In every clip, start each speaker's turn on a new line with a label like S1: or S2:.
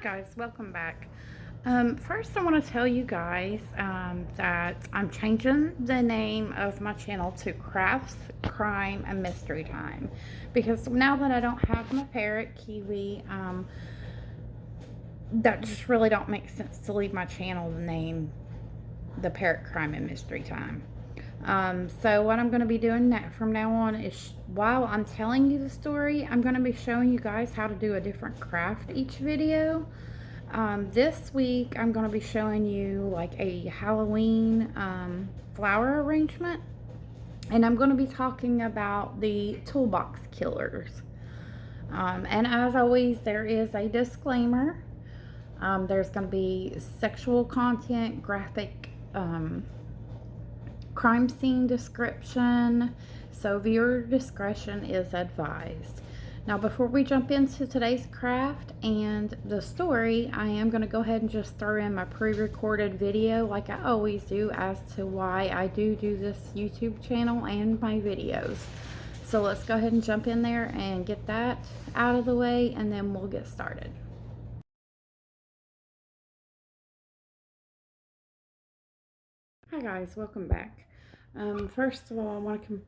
S1: guys, welcome back. First I want to tell you guys that I'm changing the name of my channel to Crafts, Crime, and Mystery Time, because now that I don't have my parrot, Kiwi, that just really don't make sense to leave my channel the name the Parrot, Crime, and Mystery Time. So what I'm going to be doing from now on is, while I'm telling you the story, I'm going to be showing you guys how to do a different craft each video. This week I'm going to be showing you like a Halloween flower arrangement, and I'm going to be talking about the Toolbox killers. And as always, there is a disclaimer. There's going to be sexual content, graphic crime scene description, so viewer discretion is advised. Now, before we jump into today's craft and the story, I am going to go ahead and just throw in my pre-recorded video like I always do as to why I do this YouTube channel and my videos. So let's go ahead and jump in there and get that out of the way, and then we'll get started. Hi guys, welcome back. First of all, I want to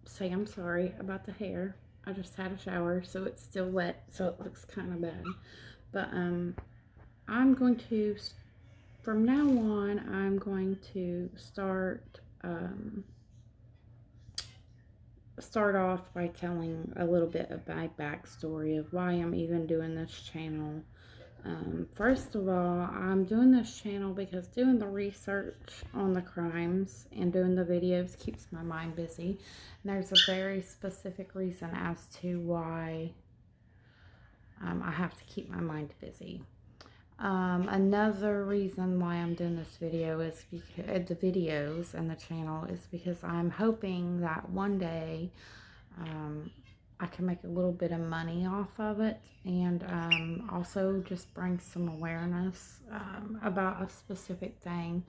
S1: say I'm sorry about the hair. I just had a shower, so it's still wet, so it looks kind of bad. But I'm going to, from now on, I'm going to start off by telling a little bit of my backstory of why I'm even doing this channel. First of all, I'm doing this channel because doing the research on the crimes and doing the videos keeps my mind busy. And there's a very specific reason as to why I have to keep my mind busy. Another reason why I'm doing this video is because the videos and the channel is because I'm hoping that one day I can make a little bit of money off of it, and also just bring some awareness about a specific thing.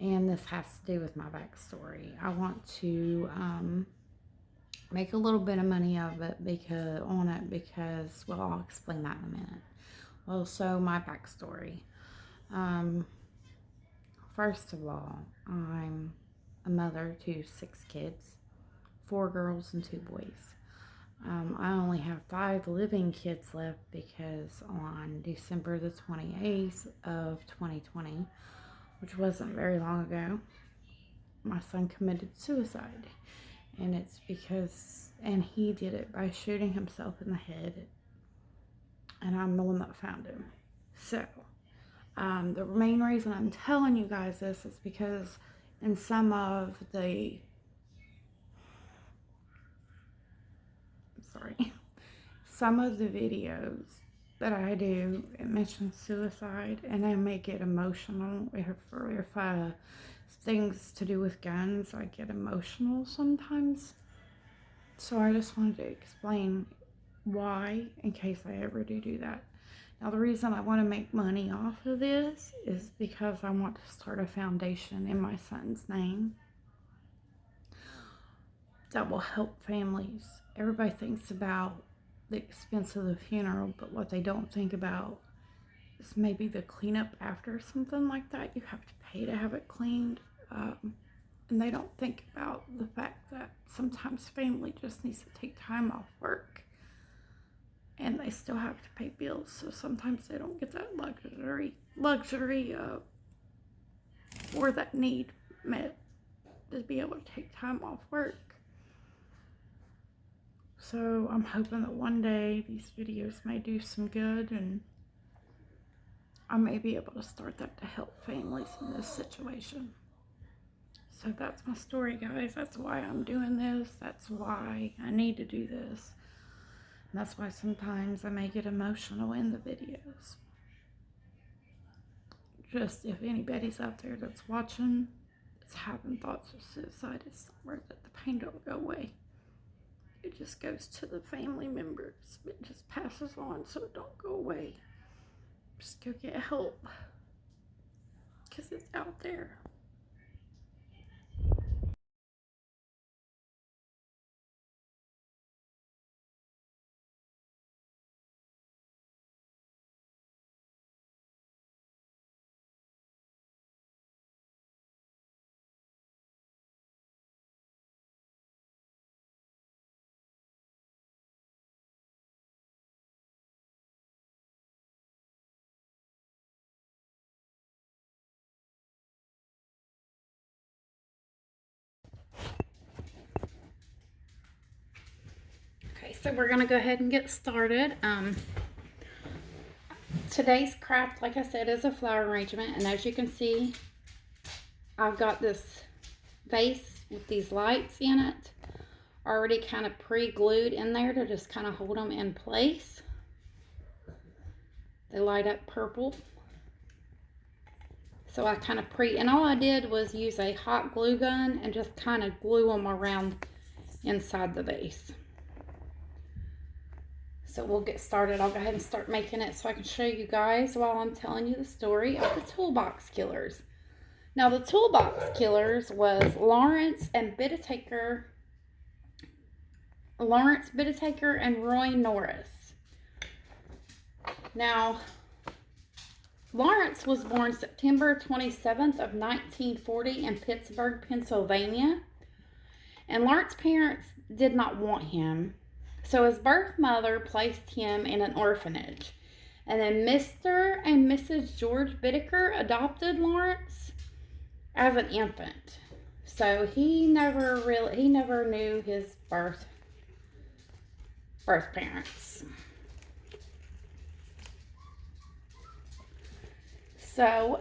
S1: And this has to do with my backstory. I want to make a little bit of money of it because well, I'll explain that in a minute. Well, so my backstory. First of all, I'm a mother to 6 kids, 4 girls and 2 boys. I only have 5 living kids left because on December the 28th of 2020, which wasn't very long ago, my son committed suicide. And he did it by shooting himself in the head. And I'm the one that found him. So, the main reason I'm telling you guys this is because in some of the videos that I do, it mentions suicide, and I may get emotional if things to do with guns. I get emotional sometimes, so I just wanted to explain why, in case I ever do that. Now, the reason I want to make money off of this is because I want to start a foundation in my son's name that will help families. Everybody thinks about the expense of the funeral, but what they don't think about is maybe the cleanup after something like that. You have to pay to have it cleaned. And they don't think about the fact that sometimes family just needs to take time off work and they still have to pay bills. So sometimes they don't get that luxury or that need met to be able to take time off work. So I'm hoping that one day these videos may do some good, and I may be able to start that to help families in this situation. So that's my story, guys. That's why I'm doing this. That's why I need to do this. And that's why sometimes I may get emotional in the videos. Just if anybody's out there that's watching, that's having thoughts of suicide, it's not worth it. The pain don't go away. It just goes to the family members. It just passes on, so it don't go away. Just go get help, because it's out there. So we're going to go ahead and get started. Today's craft, like I said, is a flower arrangement. And as you can see, I've got this vase with these lights in it already kind of pre-glued in there to just kind of hold them in place. They light up purple. So I kind of and all I did was use a hot glue gun and just kind of glue them around inside the vase. So we'll get started. I'll go ahead and start making it so I can show you guys while I'm telling you the story of the Toolbox Killers. Now the Toolbox Killers was Lawrence Bittaker and Roy Norris. Now, Lawrence was born September 27th of 1940 in Pittsburgh, Pennsylvania. And Lawrence's parents did not want him. So his birth mother placed him in an orphanage. And then Mr. and Mrs. George Bittaker adopted Lawrence as an infant. So he never knew his birth parents. So,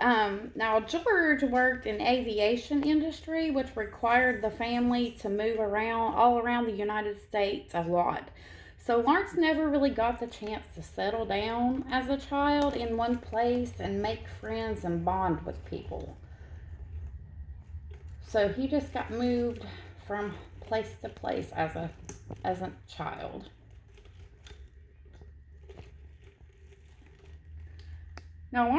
S1: now George worked in aviation industry, which required the family to move all around the United States a lot. So Lawrence never really got the chance to settle down as a child in one place and make friends and bond with people. So he just got moved from place to place as a child. Now,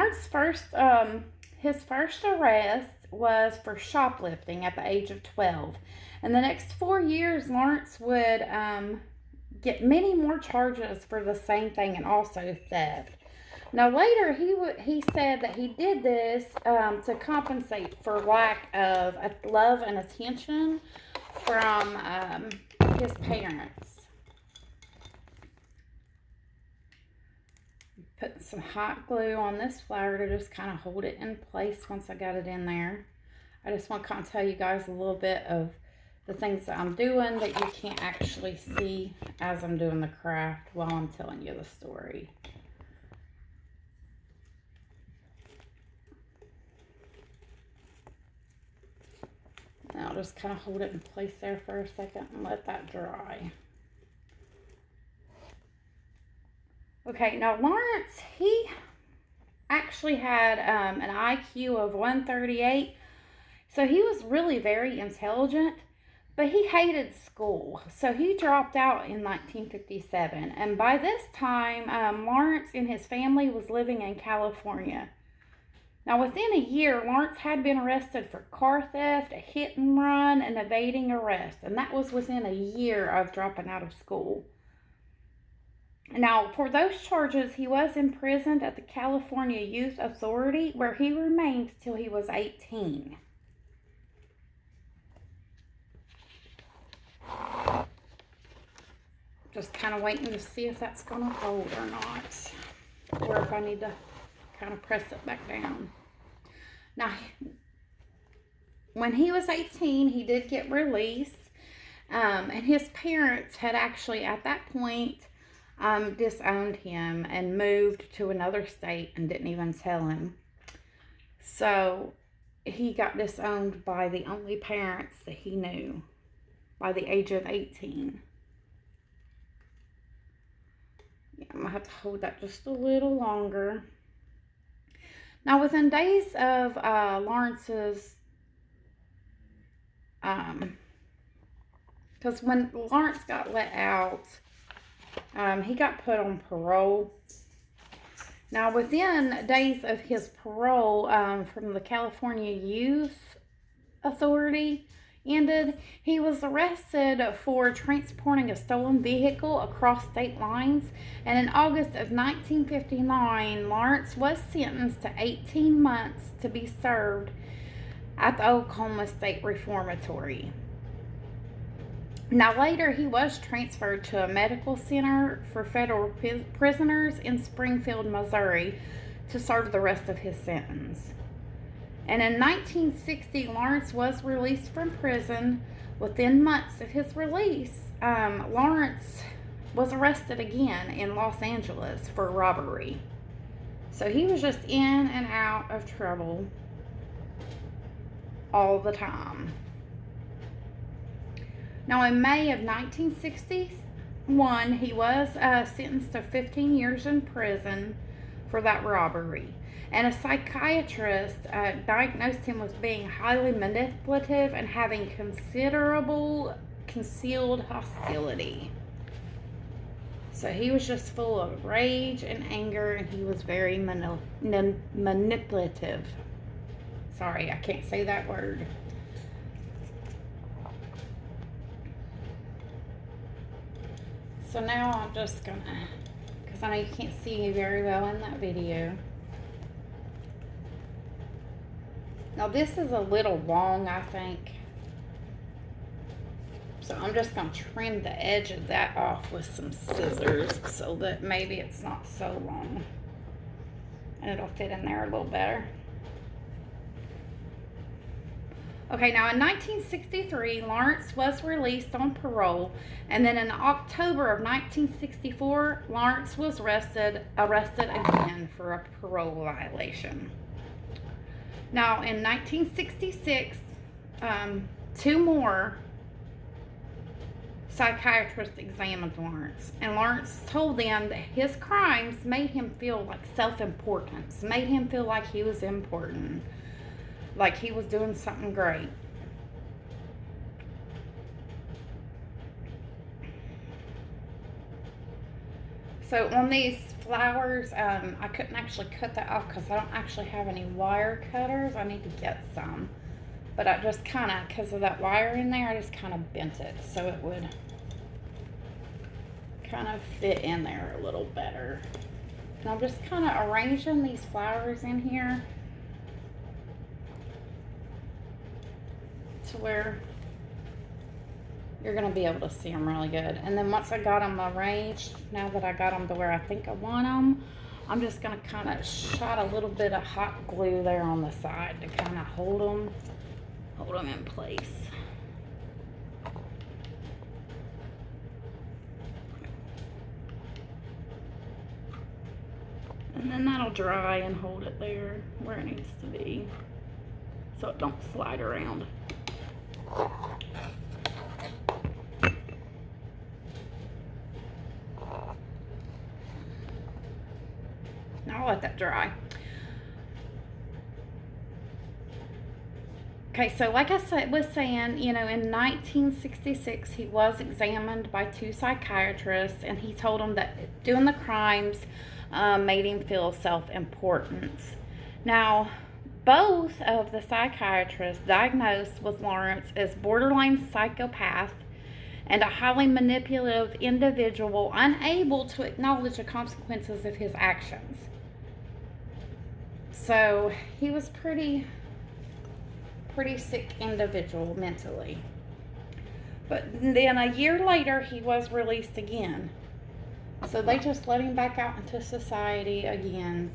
S1: his first arrest was for shoplifting at the age of 12. And the next 4 years, Lawrence would get many more charges for the same thing and also theft. Now, later, he said that he did this to compensate for lack of love and attention from his parents. Putting some hot glue on this flower to just kind of hold it in place once I got it in there. I just want to kind of tell you guys a little bit of the things that I'm doing that you can't actually see as I'm doing the craft while I'm telling you the story. And I'll just kind of hold it in place there for a second and let that dry. Okay, now Lawrence, he actually had an IQ of 138, so he was really very intelligent, but he hated school, so he dropped out in 1957, and by this time, Lawrence and his family was living in California. Now, within a year, Lawrence had been arrested for car theft, a hit and run, and evading arrest, and that was within a year of dropping out of school. Now, for those charges, he was imprisoned at the California Youth Authority, where he remained till he was 18. Just kind of waiting to see if that's going to hold or not, or if I need to kind of press it back down. Now, when he was 18, he did get released, and his parents had actually, at that point, disowned him and moved to another state and didn't even tell him. So he got disowned by the only parents that he knew by the age of 18. Yeah, I'm going to have to hold that just a little longer. Now, within days of Lawrence's, because when Lawrence got let out, he got put on parole. Now, within days of his parole from the California Youth Authority ended, he was arrested for transporting a stolen vehicle across state lines. And in August of 1959, Lawrence was sentenced to 18 months to be served at the Oklahoma State Reformatory. Now, later, he was transferred to a medical center for federal prisoners in Springfield, Missouri, to serve the rest of his sentence. And in 1960, Lawrence was released from prison. Within months of his release, Lawrence was arrested again in Los Angeles for robbery. So he was just in and out of trouble all the time. Now, in May of 1961, he was sentenced to 15 years in prison for that robbery. And a psychiatrist diagnosed him with being highly manipulative and having considerable concealed hostility. So he was just full of rage and anger, and he was very manipulative. Sorry, I can't say that word. So now I'm just gonna, because I know you can't see me very well in that video. Now this is a little long, I think. So I'm just going to trim the edge of that off with some scissors so that maybe it's not so long. And it'll fit in there a little better. Okay, now in 1963, Lawrence was released on parole. And then in October of 1964, Lawrence was arrested again for a parole violation. Now in 1966, two more psychiatrists examined Lawrence, and Lawrence told them that his crimes made him feel like self-importance, made him feel like he was important, like he was doing something great. So on these flowers, I couldn't actually cut that off because I don't actually have any wire cutters. I need to get some. But I just kind of, because of that wire in there, I just kind of bent it so it would kind of fit in there a little better. And I'm just kind of arranging these flowers in here to where you're going to be able to see them really good. And then once I got them arranged, now that I got them to where I think I want them, I'm just going to kind of shot a little bit of hot glue there on the side to kind of hold them in place. And then that'll dry and hold it there where it needs to be so it don't slide around. Now I'll let that dry. Okay, so like I was saying, you know, in 1966, he was examined by two psychiatrists, and he told them that doing the crimes made him feel self-importance. Now, both of the psychiatrists diagnosed with Lawrence as borderline psychopath and a highly manipulative individual unable to acknowledge the consequences of his actions. So he was pretty sick individual mentally. But then a year later, he was released again. So they just let him back out into society again.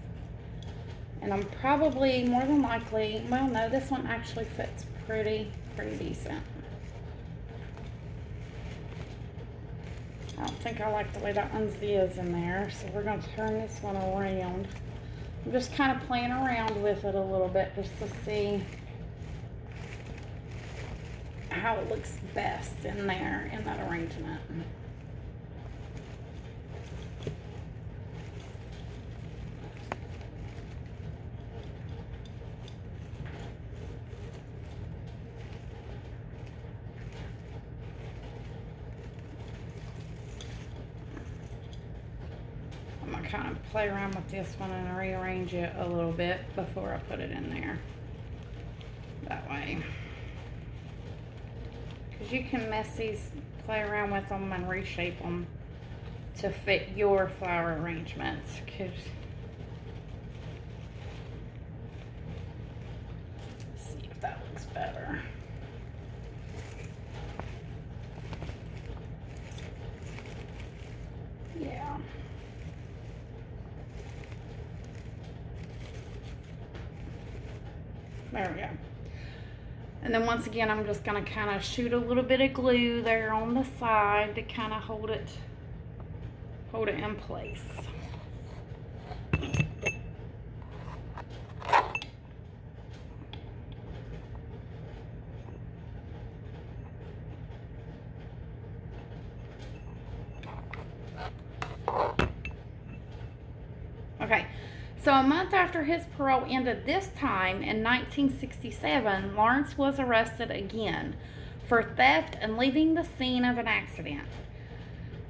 S1: And I'm probably, more than likely, well, no, this one actually fits pretty decent. I don't think I like the way that one's is in there, so we're going to turn this one around. I'm just kind of playing around with it a little bit just to see how it looks best in there in that arrangement. I'm going to kind of play around with this one and rearrange it a little bit before I put it in there. That way. Because you can mess these, play around with them and reshape them to fit your flower arrangements. Let's see if that looks better. Yeah. There we go. And then once again, I'm just going to kind of shoot a little bit of glue there on the side to kind of hold it hold it in place. Okay, so a month after his parole ended this time in 1967, Lawrence was arrested again for theft and leaving the scene of an accident.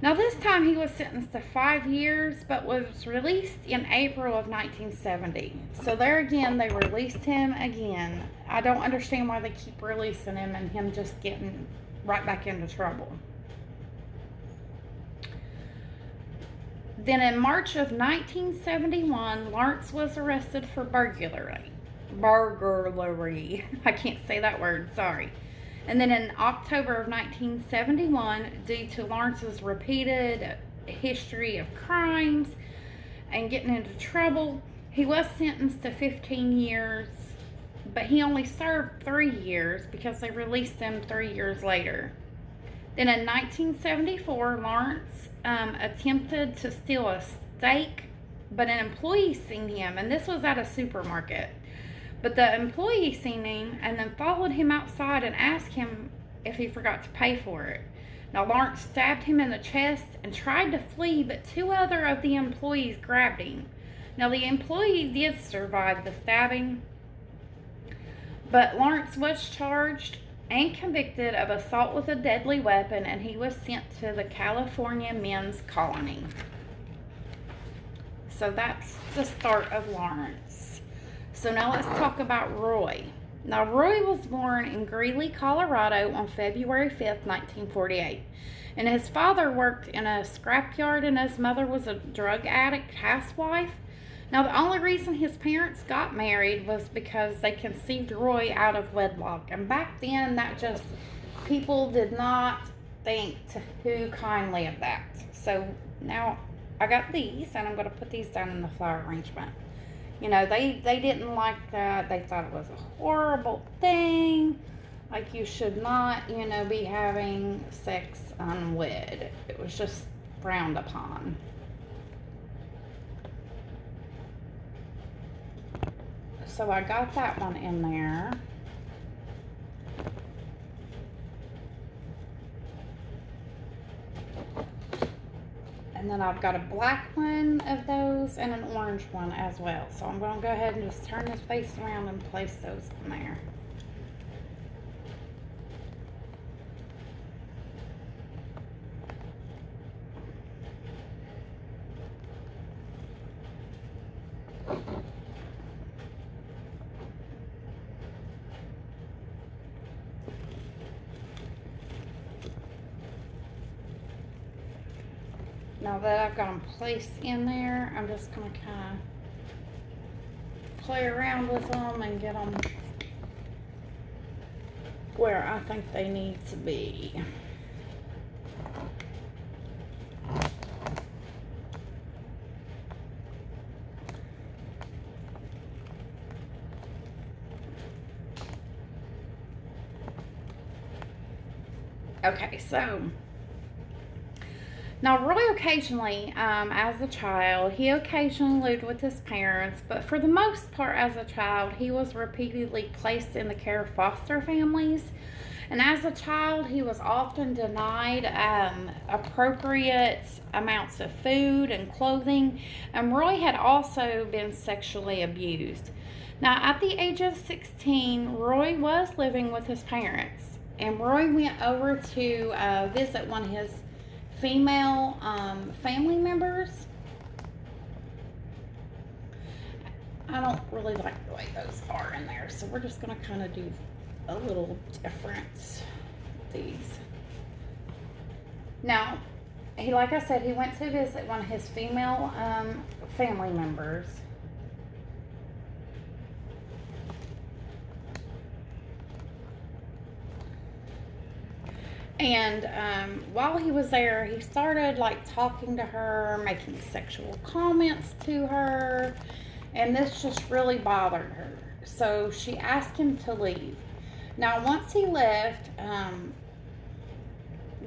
S1: Now, this time he was sentenced to 5 years, but was released in April of 1970. So there again, they released him again. I don't understand why they keep releasing him and him just getting right back into trouble. Then in March of 1971, Lawrence was arrested for burglary. I can't say that word, sorry. And then in October of 1971, due to Lawrence's repeated history of crimes and getting into trouble, he was sentenced to 15 years, but he only served 3 years because they released him 3 years later. Then in 1974, Lawrence attempted to steal a steak, but an employee seen him, and this was at a supermarket. But the employee seen him and then followed him outside and asked him if he forgot to pay for it. Now, Lawrence stabbed him in the chest and tried to flee, but 2 other of the employees grabbed him. Now, the employee did survive the stabbing, but Lawrence was charged and convicted of assault with a deadly weapon, and he was sent to the California Men's Colony. So that's the start of Lawrence. So now let's talk about Roy. Now, Roy was born in Greeley, Colorado on February 5th, 1948. And his father worked in a scrapyard and his mother was a drug addict housewife. Now, the only reason his parents got married was because they conceived Roy out of wedlock. And back then, people did not think too kindly of that. So now I got these, and I'm going to put these down in the flower arrangement. You know, they didn't like that. They thought it was a horrible thing. Like, you should not, be having sex unwed. It was just frowned upon. So I got that one in there. And then I've got a black one of those and an orange one as well. So I'm going to go ahead and just turn this face around and place those in there. Now that I've got them placed in there, I'm just going to kind of play around with them and get them where I think they need to be. Okay, so now, Roy occasionally, as a child, he occasionally lived with his parents, but for the most part as a child, he was repeatedly placed in the care of foster families. And as a child, he was often denied appropriate amounts of food and clothing. And Roy had also been sexually abused. Now, at the age of 16, Roy was living with his parents. And Roy went over to visit one of his female family members. I don't really like the way those are in there, so we're just going to kind of do a little different with these. Now, like I said, he went to visit one of his female family members. And while he was there, he started talking to her, making sexual comments to her, and this just really bothered her. So she asked him to leave. Now, once he left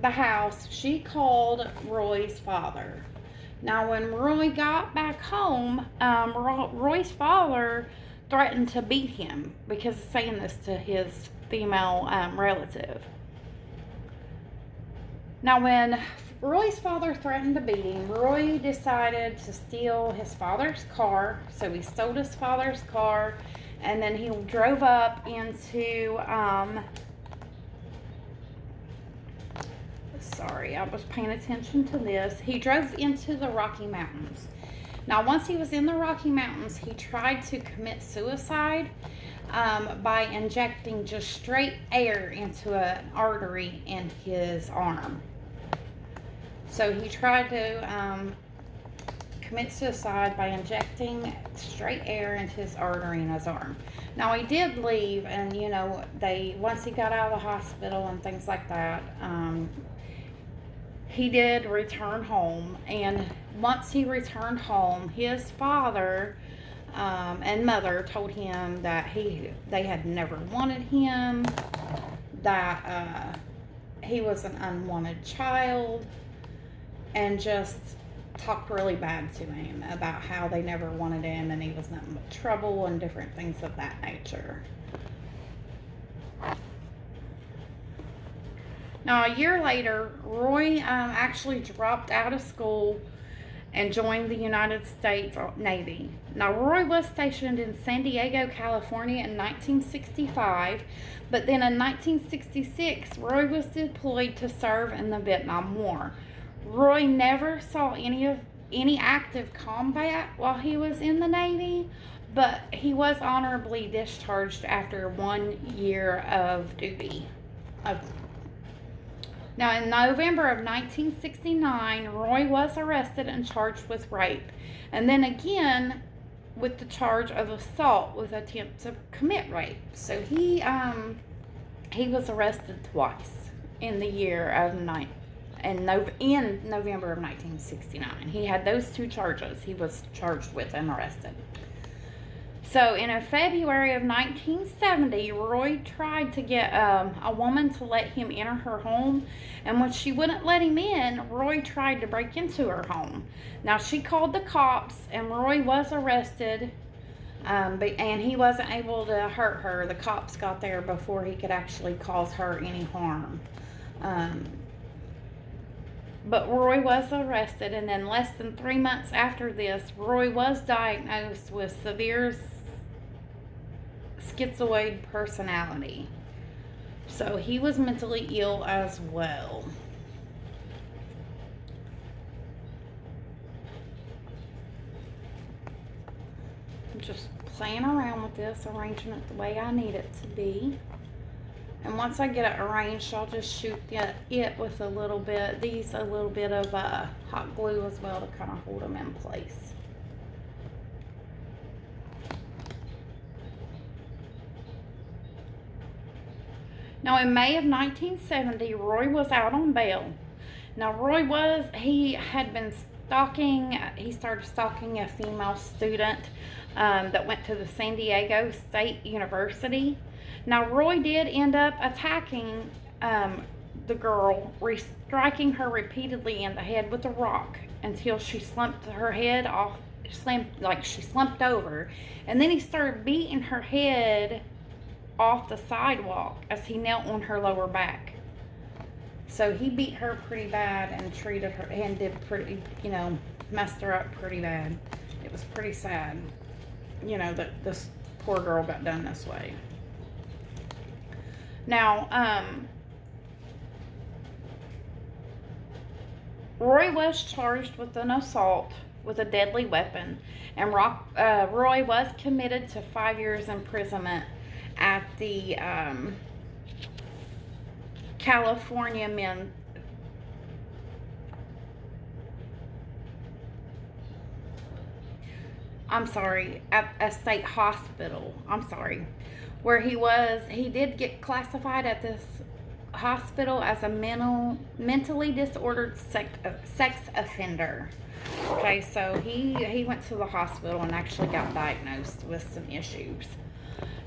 S1: the house, she called Roy's father. Now, when Roy got back home, Roy's father threatened to beat him because of saying this to his female relative. Now, when Roy's father threatened to beat him, Roy decided to steal his father's car. So he stole his father's car, and then he drove up into, sorry, I was paying attention to this. He drove into the Rocky Mountains. Now, once he was in the Rocky Mountains, he tried to commit suicide by injecting just straight air into an artery in his arm. So he tried to commit suicide by injecting straight air into his artery in his arm. Now, he did leave, and once he got out of the hospital and things like that, he did return home. And once he returned home, his father and mother told him that they had never wanted him, that he was an unwanted child, and just talked really bad to him about how they never wanted him and he was nothing but trouble and different things of that nature. Now, a year later, Roy actually dropped out of school and joined the United States Navy. Now, Roy was stationed in San Diego, California in 1965, but then in 1966, Roy was deployed to serve in the Vietnam War. Roy never saw any active combat while he was in the Navy, but he was honorably discharged after 1 year of duty. Now, in November of 1969, Roy was arrested and charged with rape, and then again with the charge of assault with attempt to commit rape. So he was arrested twice in the year of in November of 1969. He had those two charges he was charged with and arrested. So in February of 1970, Roy tried to get a woman to let him enter her home, and when she wouldn't let him in, Roy tried to break into her home. Now, she called the cops, and Roy was arrested, and he wasn't able to hurt her. The cops got there before he could actually cause her any harm. But Roy was arrested, and then less than 3 months after this, Roy was diagnosed with severe schizoid personality. So he was mentally ill as well. I'm just playing around with this, arranging it the way I need it to be. And once I get it arranged, I'll just shoot it with a little bit of hot glue as well to kind of hold them in place. Now, in May of 1970, Roy was out on bail. Now, he started stalking a female student that went to the San Diego State University. Now, Roy did end up attacking the girl, striking her repeatedly in the head with a rock until she slumped her head off, she slumped over. And then he started beating her head off the sidewalk as he knelt on her lower back. So he beat her pretty bad and treated her and messed her up pretty bad. It was pretty sad, that this poor girl got done this way. Now, Roy was charged with an assault with a deadly weapon, and Roy was committed to 5 years imprisonment at the at a state hospital. Where he did get classified at this hospital as a mentally disordered sex offender. Okay, so he went to the hospital and actually got diagnosed with some issues.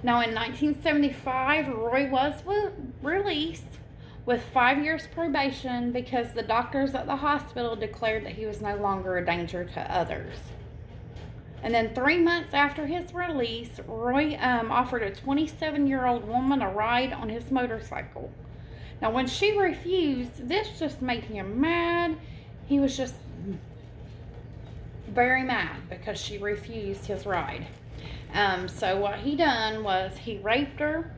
S1: Now, in 1975, Roy was released, with 5 years probation because the doctors at the hospital declared that he was no longer a danger to others. And then 3 months after his release, Roy offered a 27-year-old woman a ride on his motorcycle. Now, when she refused, this just made him mad. He was just very mad because she refused his ride. So what he done was he raped her.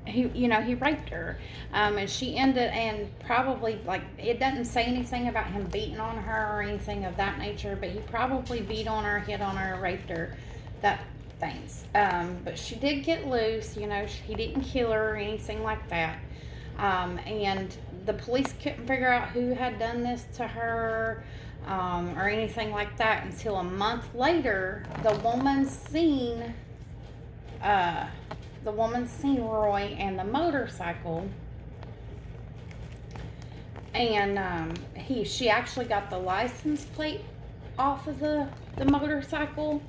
S1: He raped her, and she ended, and probably, like, it doesn't say anything about him beating on her or anything of that nature, but he probably beat on her, hit on her, raped her, that things. But she did get loose. He didn't kill her or anything like that. And the police couldn't figure out who had done this to her, or anything like that until a month later. The woman seen Roy and the motorcycle, and she actually got the license plate off of the motorcycle.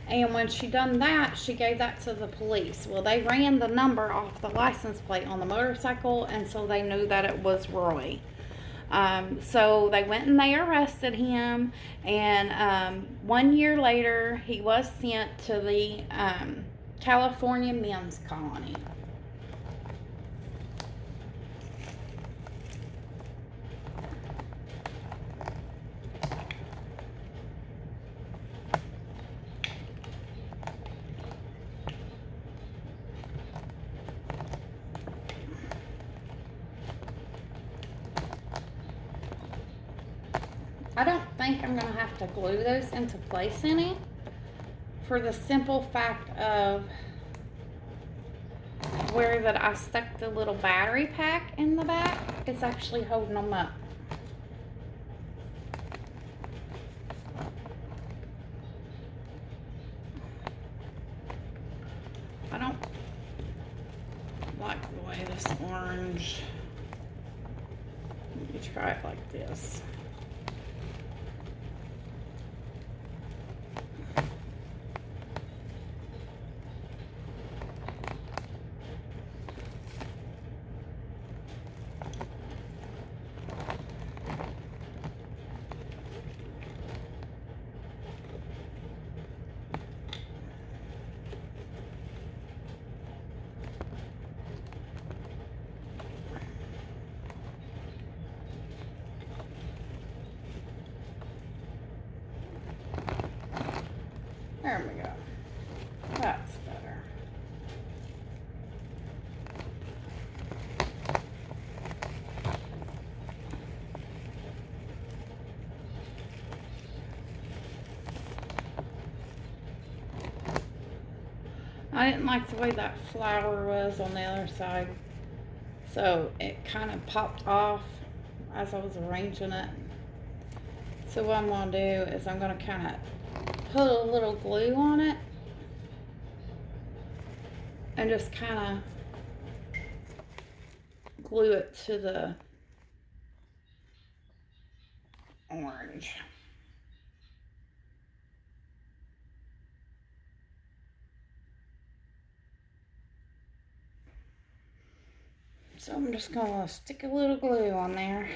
S1: And when she done that, she gave that to the police. Well, they ran the number off the license plate on the motorcycle, and so they knew that it was Roy. So they went and they arrested him, and 1 year later, he was sent to the California men's colony. I don't think I'm going to have to glue those into place any, for the simple fact of where that I stuck the little battery pack in the back, it's actually holding them up. I don't like the way this orange. Let me try it like this. There we go. That's better. I didn't like the way that flower was on the other side, so it kind of popped off as I was arranging it. So what I'm going to do is I'm going to kind of put a little glue on it and just kind of glue it to the orange. So I'm just going to stick a little glue on there.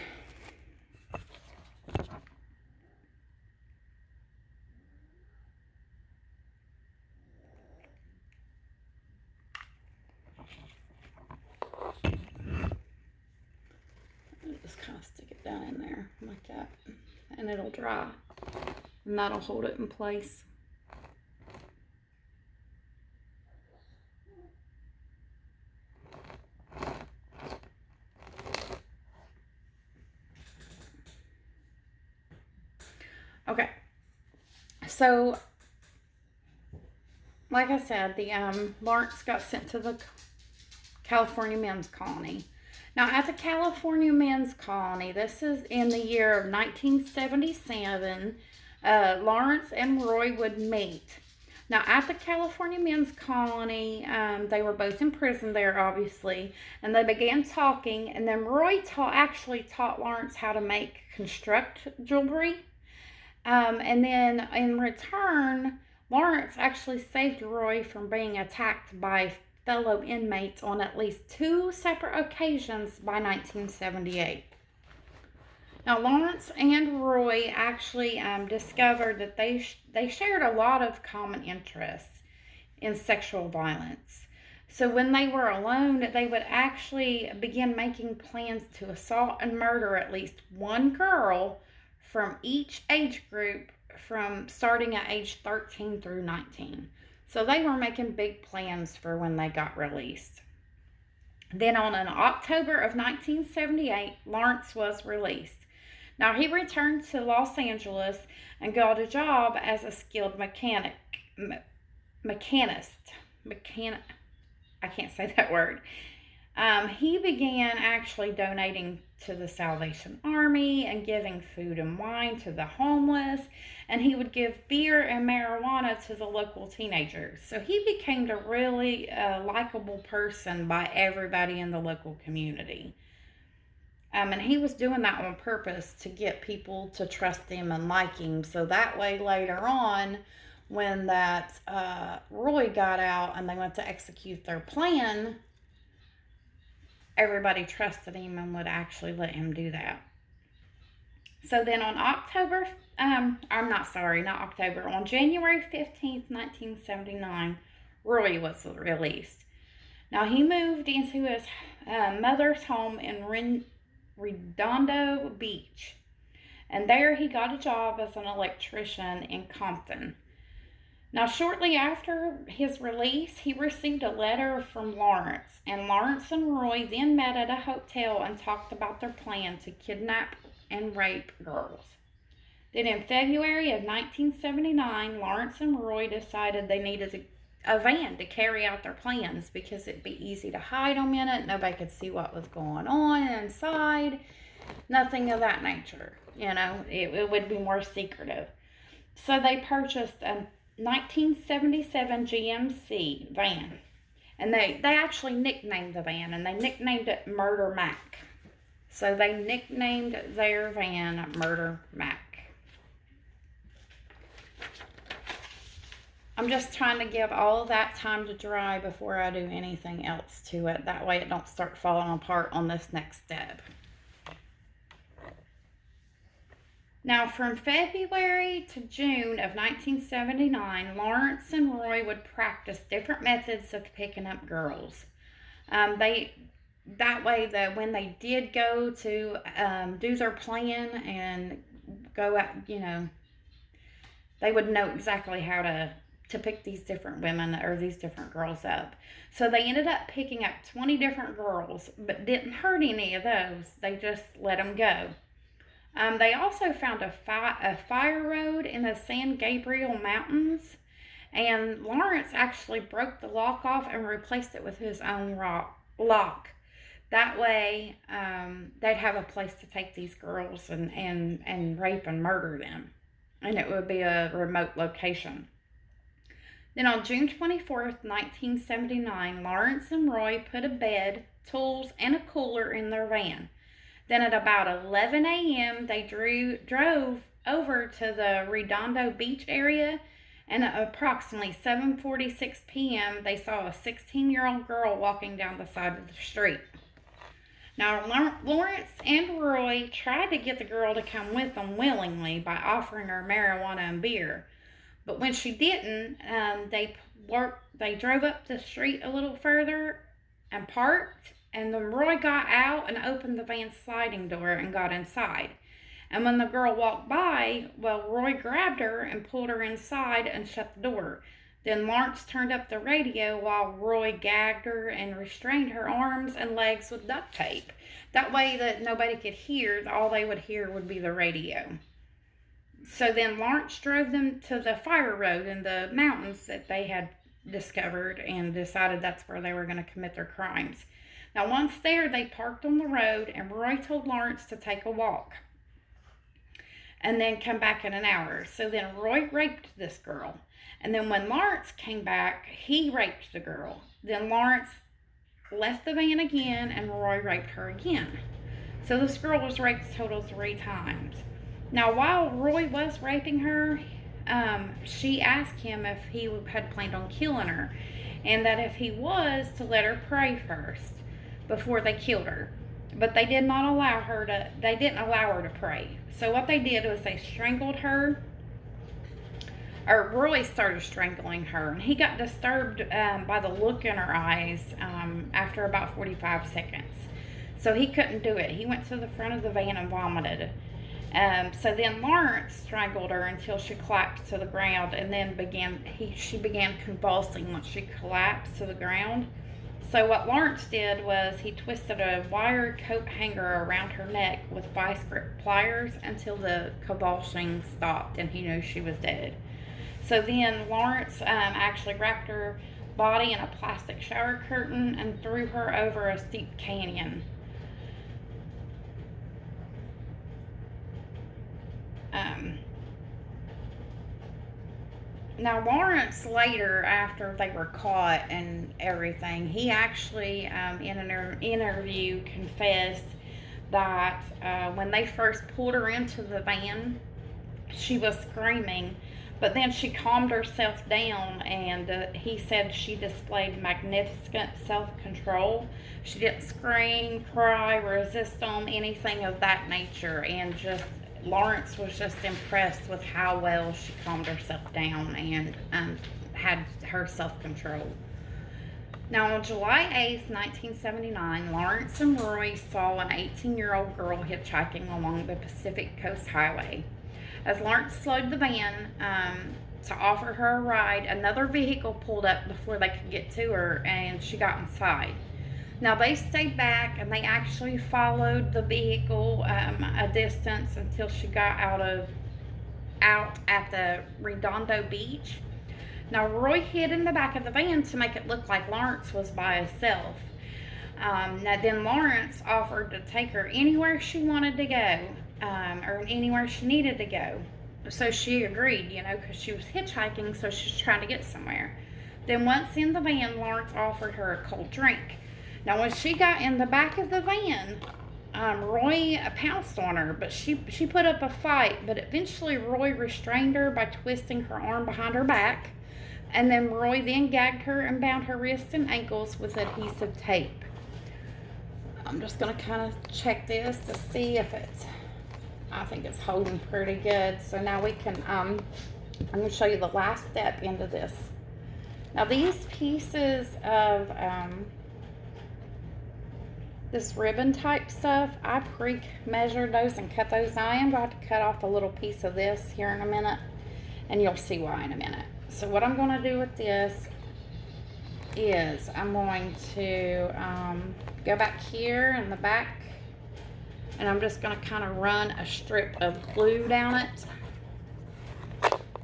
S1: Just kind of stick it down in there like that, and it'll dry, and that'll hold it in place. Okay, so like I said, the Lawrence got sent to the California men's colony. Now, at the California men's colony, this is in the year of 1977, Lawrence and Roy would meet. Now, at the California men's colony, they were both in prison there, obviously, and they began talking, and then Roy actually taught Lawrence how to construct jewelry. And then in return, Lawrence actually saved Roy from being attacked by fellow inmates on at least 2 separate occasions by 1978. Now, Lawrence and Roy actually discovered that they shared a lot of common interests in sexual violence. So when they were alone, they would actually begin making plans to assault and murder at least one girl from each age group, from starting at age 13 through 19. So they were making big plans for when they got released. Then on in October of 1978, Lawrence was released. Now he returned to Los Angeles and got a job as a skilled mechanist. I can't say that word. He began actually donating to the Salvation Army and giving food and wine to the homeless, and he would give beer and marijuana to the local teenagers. So he became a really likable person by everybody in the local community. And he was doing that on purpose to get people to trust him and like him, so that way later on, when that Roy got out and they went to execute their plan, everybody trusted him and would actually let him do that. So then on on January 15th, 1979, Roy was released. Now he moved into his mother's home in Redondo Beach, and there he got a job as an electrician in Compton. Now, shortly after his release, he received a letter from Lawrence, and Lawrence and Roy then met at a hotel and talked about their plan to kidnap and rape girls. Then in February of 1979, Lawrence and Roy decided they needed a van to carry out their plans because it'd be easy to hide them in it. Nobody could see what was going on inside. Nothing of that nature. It would be more secretive. So they purchased a 1977 GMC van, and they actually nicknamed the van, and they nicknamed it Murder Mac. So they nicknamed their van Murder Mac. I'm just trying to give all of that time to dry before I do anything else to it. That way it don't start falling apart on this next step. Now, from February to June of 1979, Lawrence and Roy would practice different methods of picking up girls. That way, when they did go to do their plan and go out, they would know exactly how to pick these different women or these different girls up. So they ended up picking up 20 different girls, but didn't hurt any of those. They just let them go. They also found a fire road in the San Gabriel Mountains, and Lawrence actually broke the lock off and replaced it with his own lock. That way, they'd have a place to take these girls and rape and murder them, and it would be a remote location. Then on June 24th, 1979, Lawrence and Roy put a bed, tools, and a cooler in their van. Then at about 11 a.m., they drove over to the Redondo Beach area, and at approximately 7:46 p.m., they saw a 16-year-old girl walking down the side of the street. Now, Lawrence and Roy tried to get the girl to come with them willingly by offering her marijuana and beer. But when she didn't, they drove up the street a little further and parked. And then Roy got out and opened the van's sliding door and got inside. And when the girl walked by, Roy grabbed her and pulled her inside and shut the door. Then Lawrence turned up the radio while Roy gagged her and restrained her arms and legs with duct tape. That way that nobody could hear, all they would hear would be the radio. So then Lawrence drove them to the fire road in the mountains that they had discovered and decided that's where they were going to commit their crimes. Now, once there, they parked on the road, and Roy told Lawrence to take a walk and then come back in an hour. So then Roy raped this girl. And then when Lawrence came back, he raped the girl. Then Lawrence left the van again, and Roy raped her again. So this girl was raped a total of 3 times. Now, while Roy was raping her, she asked him if he had planned on killing her, and that if he was, to let her pray first before they killed her. But they did not allow her to. They didn't allow her to pray. So what they did was they strangled her. Or Roy started strangling her, and he got disturbed by the look in her eyes after about 45 seconds. So he couldn't do it. He went to the front of the van and vomited. So then Lawrence strangled her until she collapsed to the ground, and then she began convulsing once she collapsed to the ground. So what Lawrence did was he twisted a wire coat hanger around her neck with vice grip pliers until the convulsing stopped and he knew she was dead. So then Lawrence actually wrapped her body in a plastic shower curtain and threw her over a steep canyon. Now Lawrence later, after they were caught and everything, he actually in an interview confessed that when they first pulled her into the van, she was screaming, but then she calmed herself down, and he said she displayed magnificent self-control. She didn't scream, cry, resist them, anything of that nature, and just Lawrence was just impressed with how well she calmed herself down and had her self-control. Now, on July 8th, 1979, Lawrence and Roy saw an 18-year-old girl hitchhiking along the Pacific Coast Highway. As Lawrence slowed the van to offer her a ride, another vehicle pulled up before they could get to her, and she got inside. Now, they stayed back, and they actually followed the vehicle a distance until she got out at the Redondo Beach. Now, Roy hid in the back of the van to make it look like Lawrence was by himself. Now, then Lawrence offered to take her anywhere she wanted to go, or anywhere she needed to go. So she agreed, because she was hitchhiking, so she was trying to get somewhere. Then once in the van, Lawrence offered her a cold drink. Now, when she got in the back of the van, Roy pounced on her, but she put up a fight. But eventually, Roy restrained her by twisting her arm behind her back. And then Roy then gagged her and bound her wrists and ankles with adhesive tape. I'm just going to kind of check this to see if I think it's holding pretty good. So now we can, I'm going to show you the last step into this. Now, these pieces of this ribbon type stuff, I pre-measured those and cut those. Now, I am going to cut off a little piece of this here in a minute, and you'll see why in a minute. So what I'm going to do with this is I'm going to go back here in the back, and I'm just going to kind of run a strip of glue down it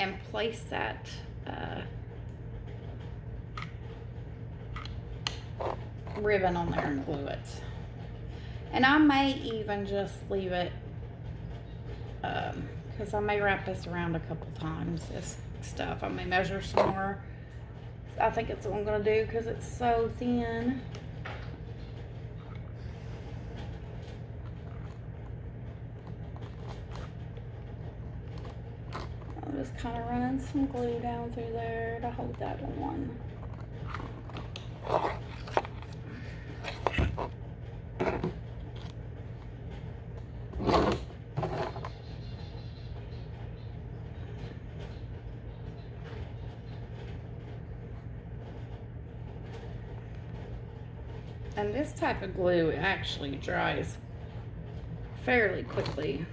S1: and place that ribbon on there and glue it. And I may even just leave it, because I may wrap this around a couple times, this stuff. I may measure some more. I think it's what I'm going to do because it's so thin. I'm just kind of running some glue down through there to hold that on. And this type of glue actually dries fairly quickly.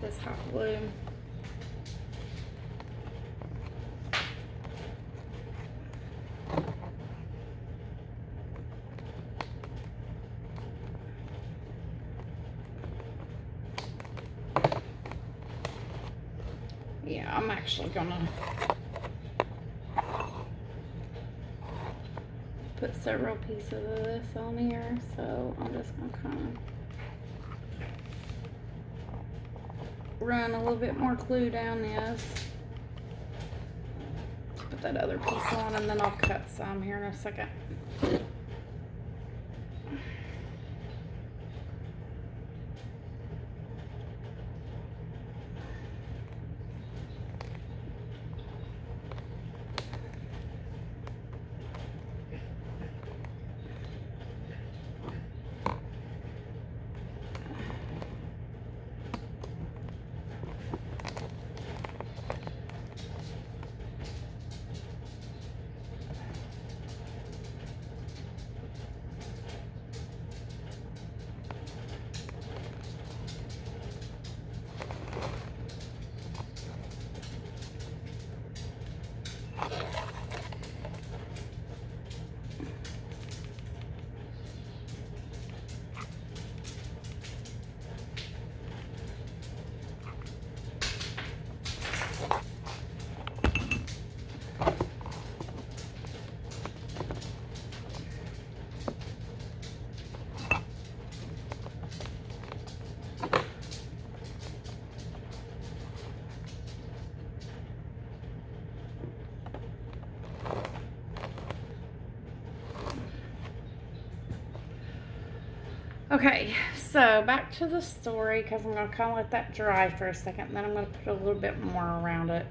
S1: This hot glue. Yeah, I'm actually gonna put several pieces of this on here, so I'm just gonna kind of run a little bit more glue down this. Put that other piece on, and then I'll cut some here in a second. Okay, so back to the story, because I'm going to kind of let that dry for a second, and then I'm going to put a little bit more around it.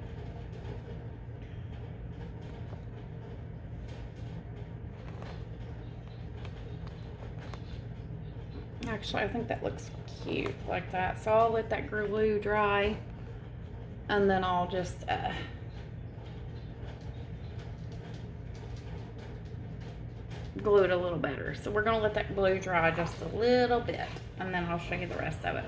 S1: Actually, I think that looks cute like that, so I'll let that glue dry, and then I'll just glue it a little better. So we're going to let that glue dry just a little bit, and then I'll show you the rest of it.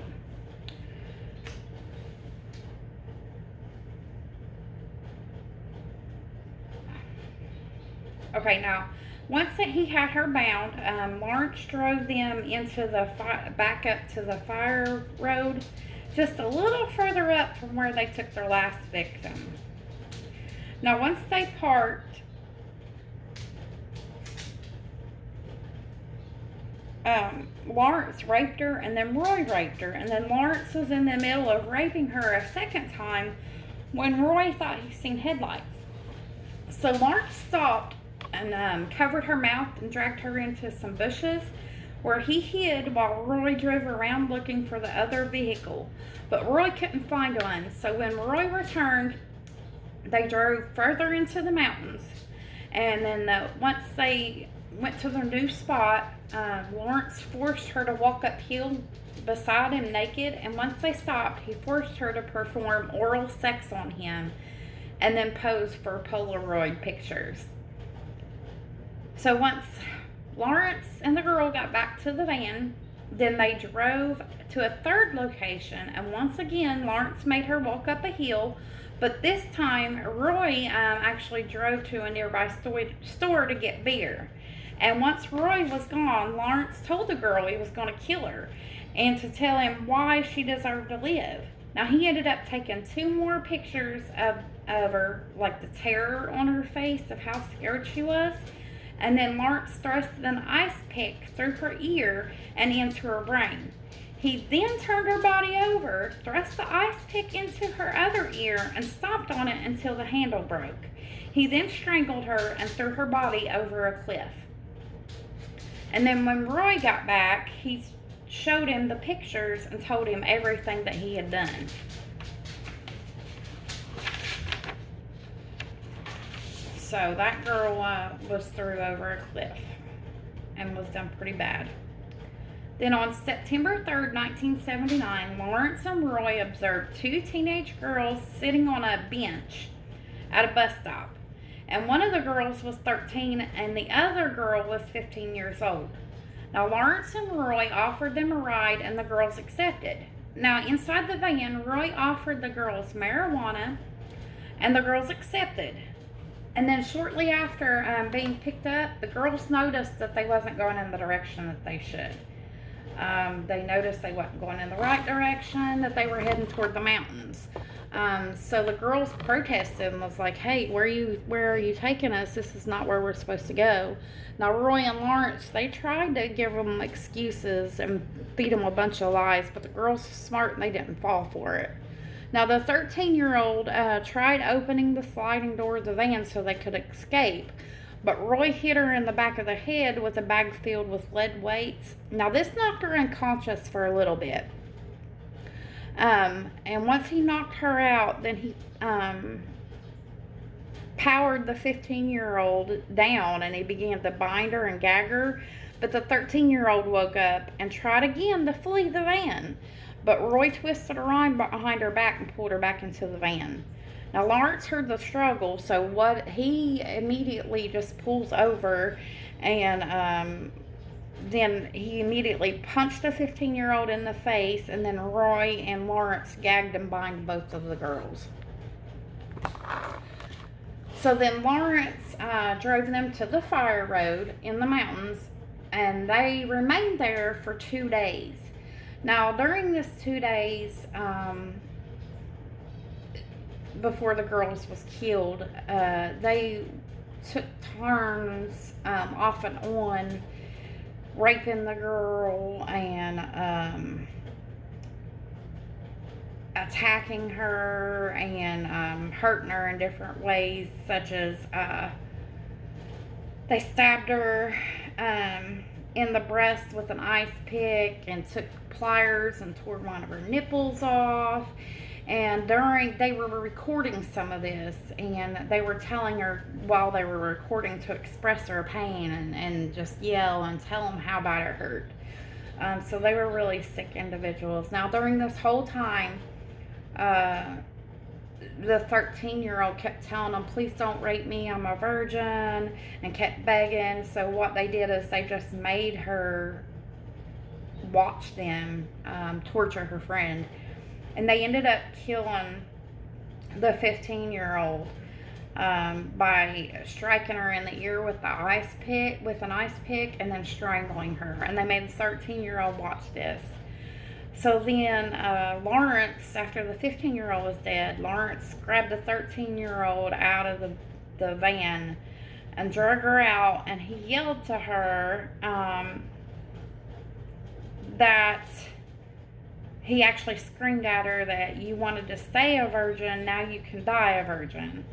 S1: Okay, now once that he had her bound, Lawrence drove them into the back up to the fire road, just a little further up from where they took their last victim. Now once they parked, Lawrence raped her, and then Roy raped her, and then Lawrence was in the middle of raping her a second time when Roy thought he seen headlights. So Lawrence stopped and covered her mouth and dragged her into some bushes where he hid while Roy drove around looking for the other vehicle. But Roy couldn't find one, so when Roy returned, they drove further into the mountains. And then once they went to their new spot, Lawrence forced her to walk uphill beside him naked, and once they stopped, he forced her to perform oral sex on him and then pose for Polaroid pictures. So once Lawrence and the girl got back to the van, then they drove to a third location, and once again Lawrence made her walk up a hill, but this time Roy actually drove to a nearby store to get beer. And once Roy was gone, Lawrence told the girl he was going to kill her and to tell him why she deserved to live. Now he ended up taking 2 more pictures of her, like the terror on her face of how scared she was. And then Lawrence thrusted an ice pick through her ear and into her brain. He then turned her body over, thrust the ice pick into her other ear, and stomped on it until the handle broke. He then strangled her and threw her body over a cliff. And then when Roy got back, he showed him the pictures and told him everything that he had done. So that girl was thrown over a cliff and was done pretty bad. Then on September 3rd, 1979, Lawrence and Roy observed 2 teenage girls sitting on a bench at a bus stop. And one of the girls was 13 and the other girl was 15 years old. Now Lawrence and Roy offered them a ride and the girls accepted. Now inside the van, Roy offered the girls marijuana and the girls accepted. And then shortly after being picked up, the girls noticed that they wasn't going in the direction that they should. They noticed they wasn't going in the right direction, that they were heading toward the mountains. So the girls protested and was like, hey, where are you taking us? This is not where we're supposed to go. Now Roy and Lawrence, they tried to give them excuses and feed them a bunch of lies, but the girls were smart and they didn't fall for it. Now the 13-year-old tried opening the sliding door of the van so they could escape, but Roy hit her in the back of the head with a bag filled with lead weights. Now this knocked her unconscious for a little bit. And once he knocked her out, then he powered the 15-year-old down and he began to bind her and gag her. But the 13-year-old woke up and tried again to flee the van. But Roy twisted her arm behind her back and pulled her back into the van. Now Lawrence heard the struggle, so what he immediately just pulls over and then he immediately punched the 15-year-old in the face, and then Roy and Lawrence gagged and bound both of the girls. So then Lawrence drove them to the fire road in the mountains, and they remained there for 2 days. Now, during this 2 days, before the girls was killed, they took turns off and on raping the girl and attacking her and hurting her in different ways, such as they stabbed her in the breast with an ice pick and took pliers and tore one of her nipples off. And they were recording some of this, and they were telling her while they were recording to express her pain and just yell and tell them how bad it hurt. So they were really sick individuals. Now, during this whole time, the 13-year-old kept telling them, please don't rape me, I'm a virgin, and kept begging. So what they did is they just made her watch them torture her friend. And they ended up killing the 15-year-old by striking her in the ear with an ice pick, and then strangling her. And they made the 13-year-old watch this. So then Lawrence, after the 15-year-old was dead, Lawrence grabbed the 13-year-old out of the van and drug her out, and he yelled to her that he actually screamed at her that you wanted to stay a virgin, now you can die a virgin.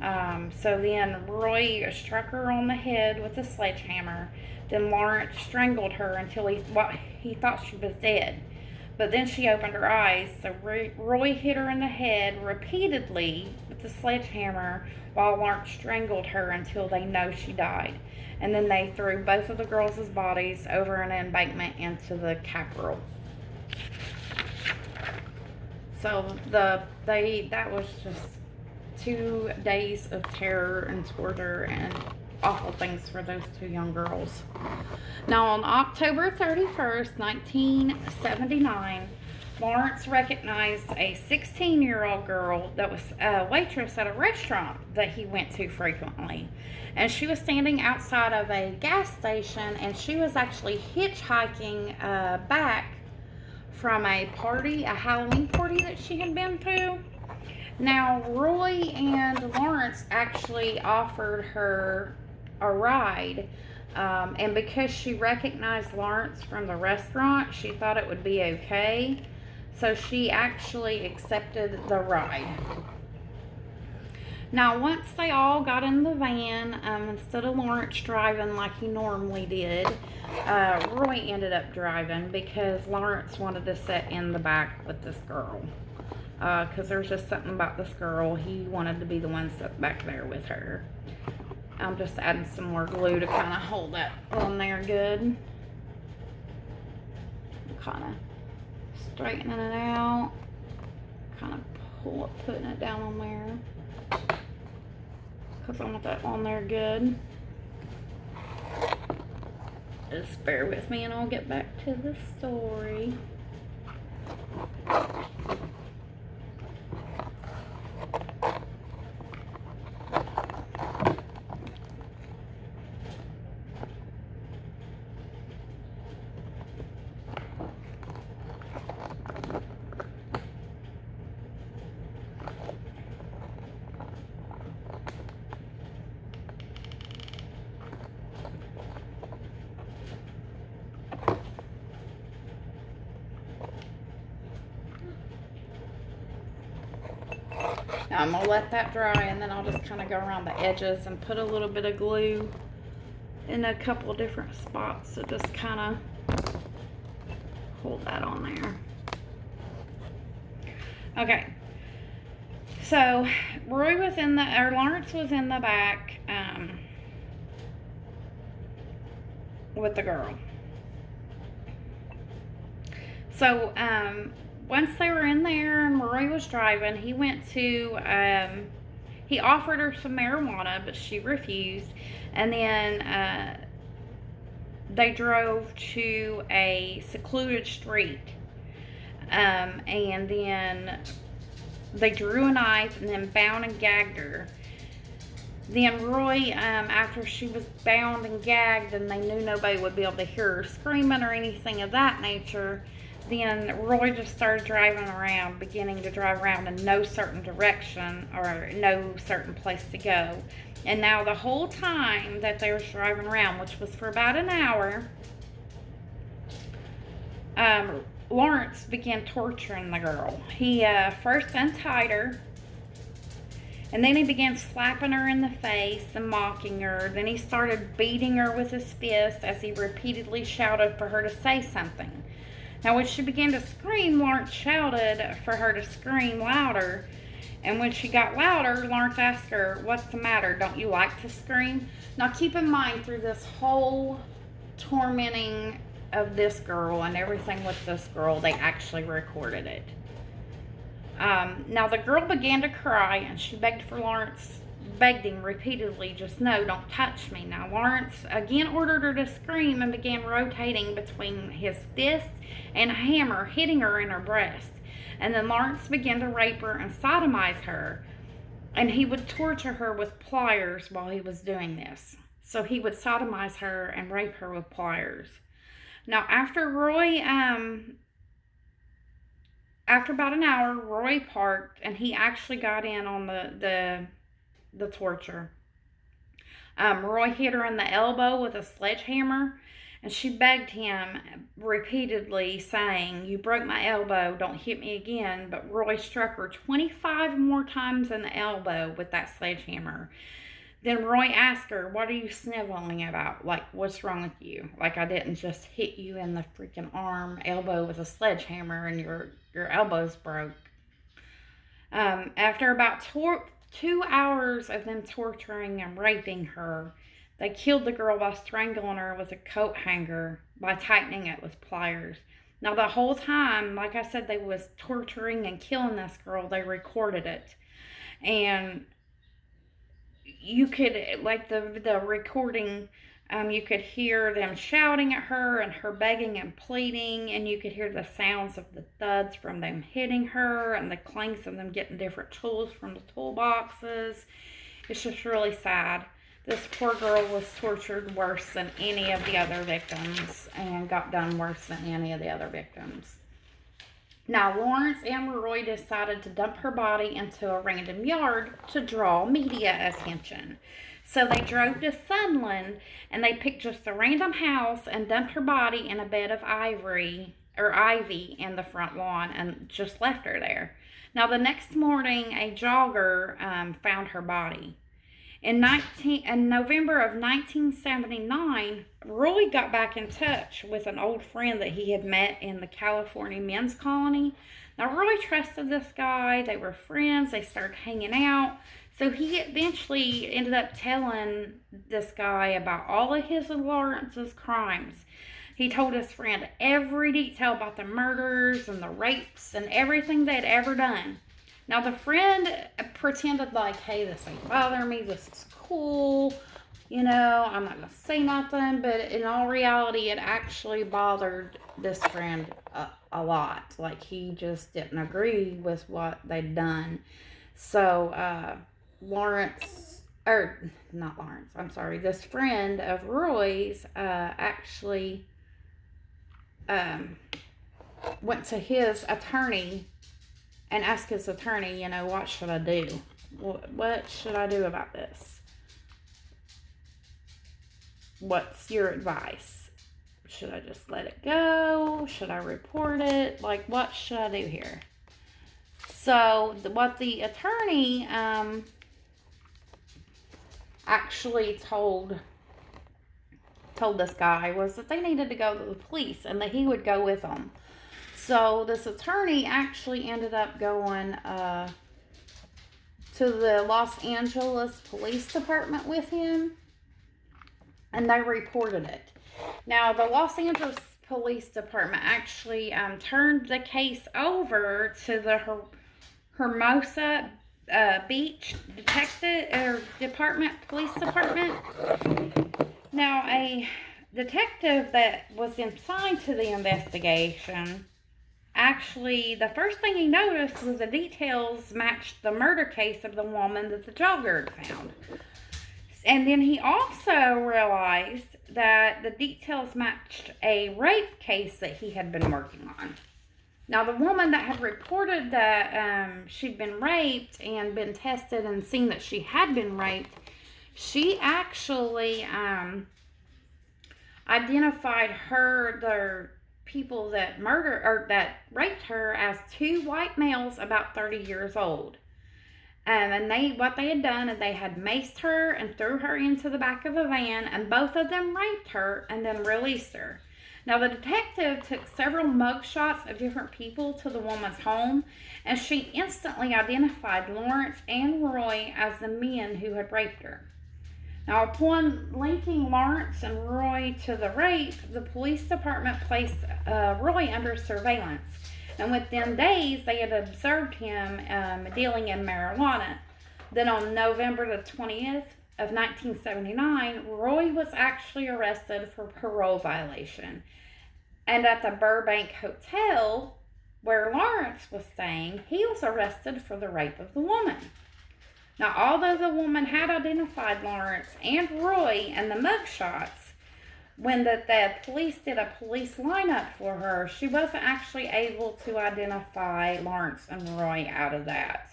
S1: So then Roy struck her on the head with a sledgehammer. Then Lawrence strangled her until he thought she was dead. But then she opened her eyes, so Roy hit her in the head repeatedly with the sledgehammer while Lawrence strangled her until they know she died. And then they threw both of the girls' bodies over an embankment into the Capitol. So that was just 2 days of terror and torture and awful things for those 2 young girls. Now, on October 31st, 1979, Lawrence recognized a 16-year-old girl that was a waitress at a restaurant that he went to frequently. And she was standing outside of a gas station, and she was actually hitchhiking back from a Halloween party that she had been to. Now, Roy and Lawrence actually offered her a ride, and because she recognized Lawrence from the restaurant, she thought it would be okay, so she actually accepted the ride. Now, once they all got in the van, instead of Lawrence driving like he normally did, Roy ended up driving because Lawrence wanted to sit in the back with this girl. Because there's just something about this girl. He wanted to be the one sit back there with her. I'm just adding some more glue to kind of hold that on there good. Kind of straightening it out. Kind of putting it down on there. Because I want that on there good. Just bear with me and I'll get back to the story. Now I'm going to let that dry, and then I'll just kind of go around the edges and put a little bit of glue in a couple different spots to just kind of hold that on there. Okay, so Lawrence was in the back with the girl. So once they were in there and Roy was driving, he offered her some marijuana, but she refused. And then they drove to a secluded street. And then they drew a knife and then bound and gagged her. Then Roy, after she was bound and gagged and they knew nobody would be able to hear her screaming or anything of that nature, then Roy just started beginning to drive around in no certain direction or no certain place to go. And now the whole time that they were driving around, which was for about an hour, Lawrence began torturing the girl. He first untied her, And then he began slapping her in the face and mocking her. Then he started beating her with his fist as he repeatedly shouted for her to say something. Now, when she began to scream, Lawrence shouted for her to scream louder. And when she got louder, Lawrence asked her, "What's the matter? Don't you like to scream?" Now, keep in mind, through this whole tormenting of this girl and everything with this girl, they actually recorded it. Now, the girl began to cry, and she begged him repeatedly, "Just no, don't touch me." Now, Lawrence again ordered her to scream and began rotating between his fist and a hammer, hitting her in her breast. And then Lawrence began to rape her and sodomize her, and he would torture her with pliers while he was doing this. So he would sodomize her and rape her with pliers. Now, after about an hour, Roy parked, and he actually got in on the torture. Roy hit her in the elbow with a sledgehammer, and she begged him repeatedly, saying, "You broke my elbow, don't hit me again." But Roy struck her 25 more times in the elbow with that sledgehammer. Then Roy asked her, "What are you sniveling about? Like, what's wrong with you? Like, I didn't just hit you in the freaking elbow with a sledgehammer and your elbow's broke." After about 2 hours of them torturing and raping her, they killed the girl by strangling her with a coat hanger by tightening it with pliers. Now, the whole time, like I said, they was torturing and killing this girl. They recorded it. And you could, like the recording, you could hear them shouting at her and her begging and pleading, and you could hear the sounds of the thuds from them hitting her and the clanks of them getting different tools from the toolboxes. It's just really sad. This poor girl was tortured worse than any of the other victims and got done worse than any of the other victims. Now, Lawrence and Roy decided to dump her body into a random yard to draw media attention. So they drove to Sunland, and they picked just a random house and dumped her body in a bed of ivy in the front lawn and just left her there. Now, the next morning, a jogger found her body. In November of 1979, Roy got back in touch with an old friend that he had met in the California men's colony. Now, Roy trusted this guy. They were friends. They started hanging out. So he eventually ended up telling this guy about all of his and Lawrence's crimes. He told his friend every detail about the murders and the rapes and everything they'd ever done. Now, the friend pretended like, "Hey, this ain't bothering me. This is cool. I'm not going to say nothing." But in all reality, it actually bothered this friend a lot. Like, he just didn't agree with what they'd done. So, this friend of Roy's actually went to his attorney and asked his attorney, "What should I do? What should I do about this? What's your advice? Should I just let it go? Should I report it? Like, what should I do here?" So, what the attorney actually told this guy was that they needed to go to the police and that he would go with them. So this attorney actually ended up going to the Los Angeles Police Department with him, and they reported it. Now, the Los Angeles Police Department actually turned the case over to the Hermosa Beach Police Department. Now, a detective that was assigned to the investigation, actually, the first thing he noticed was the details matched the murder case of the woman that the jogger had found. And then he also realized that the details matched a rape case that he had been working on. Now, the woman that had reported that she'd been raped and been tested and seen that she had been raped, she actually identified the people that raped her as two white males about 30 years old. And what they had done is they had maced her and threw her into the back of a van, and both of them raped her and then released her. Now, the detective took several mug shots of different people to the woman's home, and she instantly identified Lawrence and Roy as the men who had raped her. Now, upon linking Lawrence and Roy to the rape, the police department placed Roy under surveillance. And within days, they had observed him dealing in marijuana. Then on November the 20th of 1979, Roy was actually arrested for parole violation. And at the Burbank Hotel, where Lawrence was staying, he was arrested for the rape of the woman. Now, although the woman had identified Lawrence and Roy in the mugshots, when the police did a police lineup for her, she wasn't actually able to identify Lawrence and Roy out of that.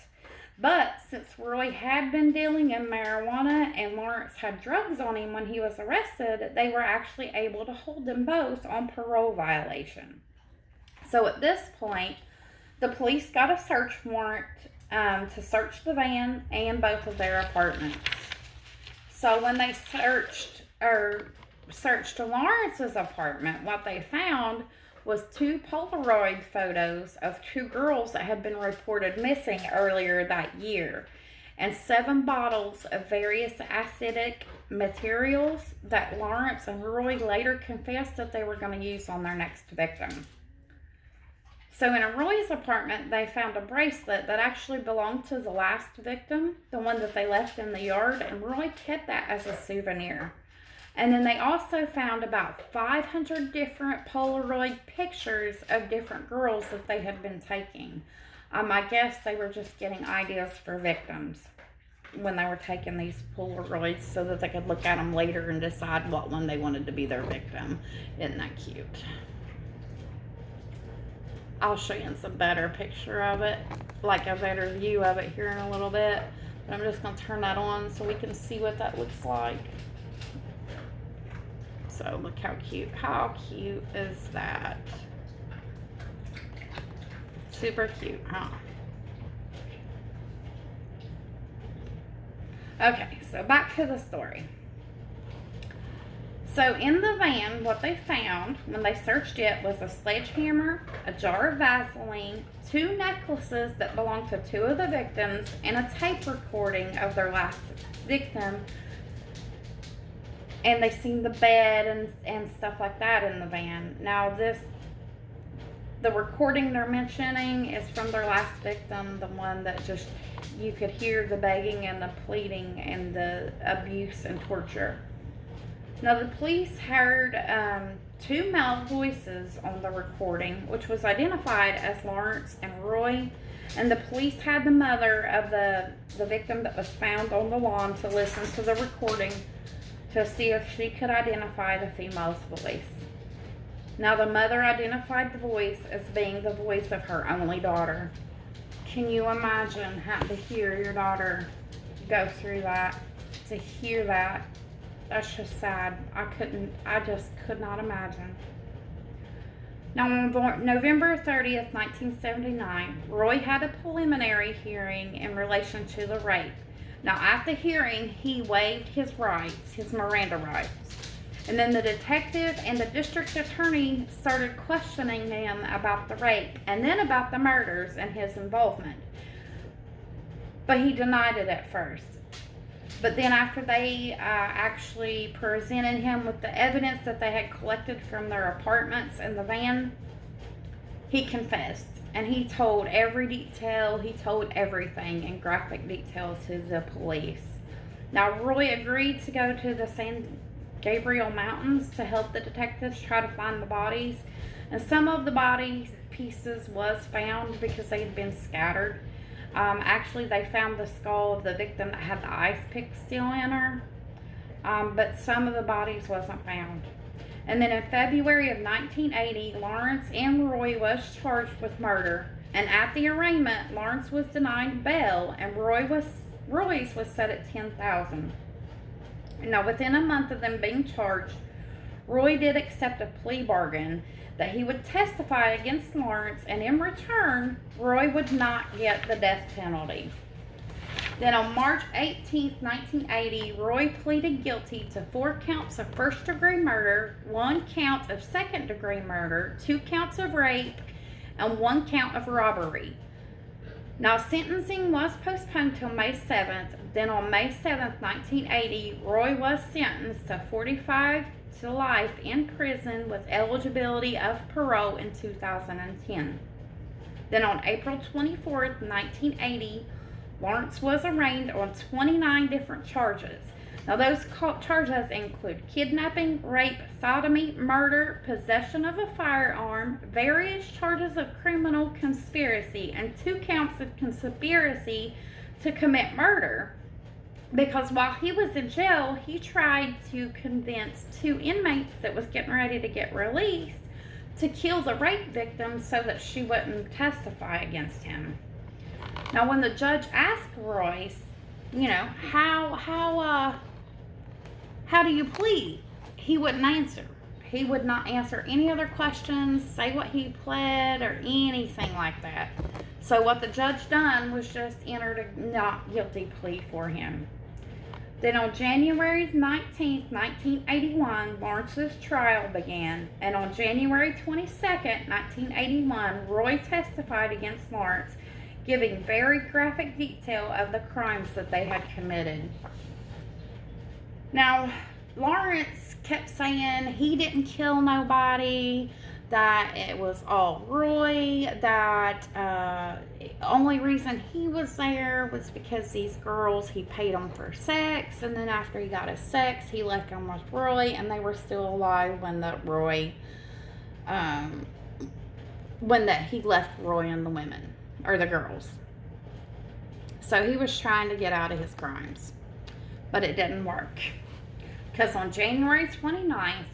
S1: But since Roy had been dealing in marijuana and Lawrence had drugs on him when he was arrested, they were actually able to hold them both on parole violation. So at this point, the police got a search warrant to search the van and both of their apartments. So when they searched Lawrence's apartment, what they found was 2 Polaroid photos of 2 girls that had been reported missing earlier that year, and 7 bottles of various acidic materials that Lawrence and Roy later confessed that they were going to use on their next victim. So in Roy's apartment, they found a bracelet that actually belonged to the last victim, the one that they left in the yard, and Roy kept that as a souvenir. And then they also found about 500 different Polaroid pictures of different girls that they had been taking. I guess they were just getting ideas for victims when they were taking these Polaroids so that they could look at them later and decide what one they wanted to be their victim. Isn't that cute? I'll show you some better picture of it, like a better view of it here in a little bit. But I'm just going to turn that on so we can see what that looks like. So look how cute. How cute is that? Super cute, huh? Okay, so back to the story. So in the van, what they found when they searched it was a sledgehammer, a jar of Vaseline, 2 necklaces that belonged to 2 of the victims, and a tape recording of their last victim. And they seen the bed and stuff like that in the van. Now the recording they're mentioning is from their last victim, the one that just, you could hear the begging and the pleading and the abuse and torture. Now the police heard 2 male voices on the recording, which was identified as Lawrence and Roy. And the police had the mother of the victim that was found on the lawn to listen to the recording to see if she could identify the female's voice. Now the mother identified the voice as being the voice of her only daughter. Can you imagine having to hear your daughter go through that? To hear that, that's just sad. I just could not imagine. Now on November 30th, 1979, Roy had a preliminary hearing in relation to the rape. Now, at the hearing, he waived his rights, his Miranda rights. And then the detective and the district attorney started questioning him about the rape and then about the murders and his involvement. But he denied it at first. But then after they actually presented him with the evidence that they had collected from their apartments and the van, he confessed. And he told every detail, he told everything in graphic detail to the police. Now, Roy agreed to go to the San Gabriel Mountains to help the detectives try to find the bodies. And some of the body pieces was found because they had been scattered. Actually, they found the skull of the victim that had the ice pick still in her. But some of the bodies wasn't found. And then in February of 1980, Lawrence and Roy was charged with murder. And at the arraignment, Lawrence was denied bail and Roy's was set at $10,000. Now, within a month of them being charged, Roy did accept a plea bargain that he would testify against Lawrence, and in return, Roy would not get the death penalty. Then on March 18th, 1980, Roy pleaded guilty to 4 counts of first-degree murder, 1 count of second-degree murder, 2 counts of rape, and 1 count of robbery. Now, sentencing was postponed till May 7th. Then on May 7th, 1980, Roy was sentenced to 45 to life in prison with eligibility of parole in 2010. Then on April 24th, 1980, Lawrence was arraigned on 29 different charges. Now, those charges include kidnapping, rape, sodomy, murder, possession of a firearm, various charges of criminal conspiracy, and 2 counts of conspiracy to commit murder. Because while he was in jail, he tried to convince 2 inmates that was getting ready to get released to kill the rape victim so that she wouldn't testify against him. Now, when the judge asked Royce, how do you plead? He wouldn't answer. He would not answer any other questions, say what he pled, or anything like that. So what the judge done was just entered a not guilty plea for him. Then on January 19th, 1981, Lawrence's trial began. And on January 22nd, 1981, Roy testified against Lawrence, giving very graphic detail of the crimes that they had committed. Now, Lawrence kept saying he didn't kill nobody, that it was all Roy, that only reason he was there was because these girls, he paid them for sex, and then after he got his sex, he left them with Roy, and they were still alive when he left Roy and the women, or the girls. So he was trying to get out of his crimes, but it didn't work. Because on January 29th,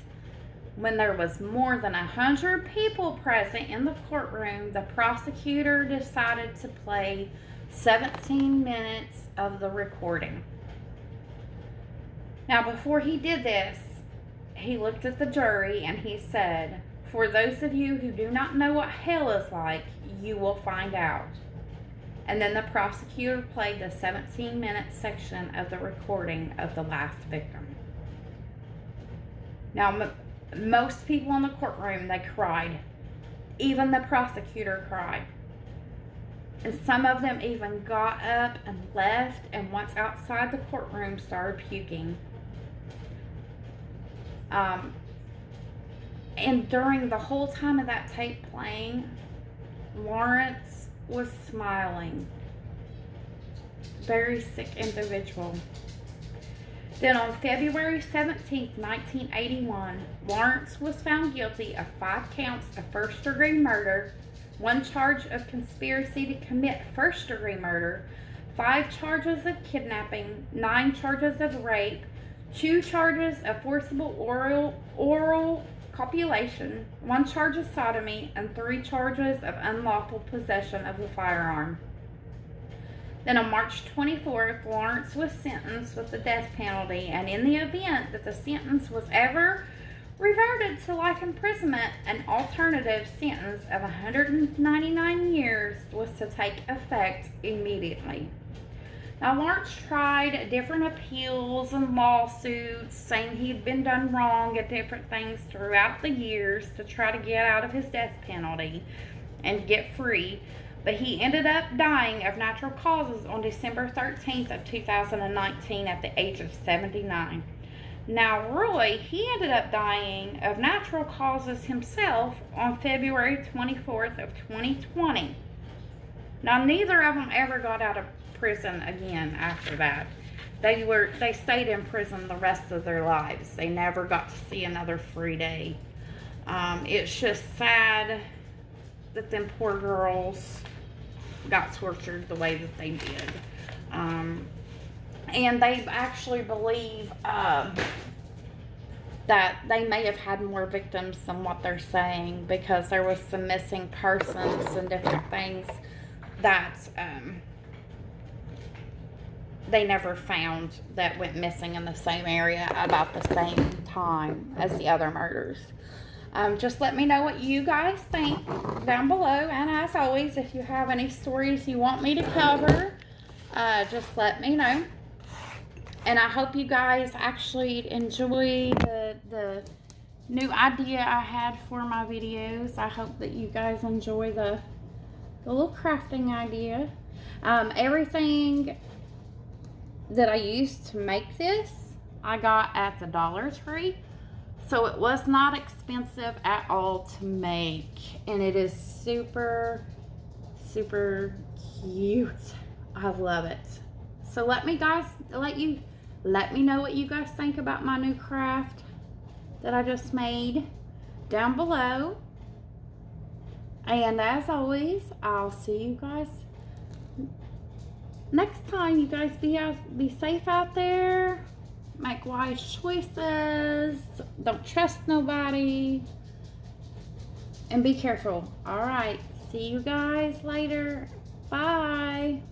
S1: when there was more than 100 people present in the courtroom, the prosecutor decided to play 17 minutes of the recording. Now, before he did this, he looked at the jury and he said, "For those of you who do not know what hell is like, you will find out." And then the prosecutor played the 17-minute section of the recording of the last victim. Now, most people in the courtroom, they cried. Even the prosecutor cried. And some of them even got up and left, and once outside the courtroom started puking. And during the whole time of that tape playing, Lawrence was smiling. Very sick individual. Then on February 17th, 1981, Lawrence was found guilty of 5 counts of first-degree murder, 1 charge of conspiracy to commit first-degree murder, 5 charges of kidnapping, 9 charges of rape, 2 charges of forcible oral copulation, 1 charge of sodomy, and 3 charges of unlawful possession of a firearm. Then on March 24th, Lawrence was sentenced with the death penalty, and in the event that the sentence was ever reverted to life imprisonment, an alternative sentence of 199 years was to take effect immediately. Now, Lawrence tried different appeals and lawsuits, saying he'd been done wrong at different things throughout the years to try to get out of his death penalty and get free. But he ended up dying of natural causes on December 13th of 2019 at the age of 79. Now, Roy, he ended up dying of natural causes himself on February 24th of 2020. Now, neither of them ever got out of prison again after that. They stayed in prison the rest of their lives. They never got to see another free day. It's just sad that them poor girls got tortured the way that they did. And they actually believe that they may have had more victims than what they're saying, because there was some missing persons and different things that they never found that went missing in the same area about the same time as the other murders. Just let me know what you guys think down below. And as always, if you have any stories you want me to cover, just let me know. And I hope you guys actually enjoy the new idea I had for my videos. I hope that you guys enjoy the little crafting idea. Everything that I used to make this, I got at the Dollar Tree. So it was not expensive at all to make. And it is super, super cute. I love it. So let me know what you guys think about my new craft that I just made down below. And as always, I'll see you guys next time. You guys be safe out there. Make wise choices. Don't trust nobody. And be careful. All right. See you guys later. Bye.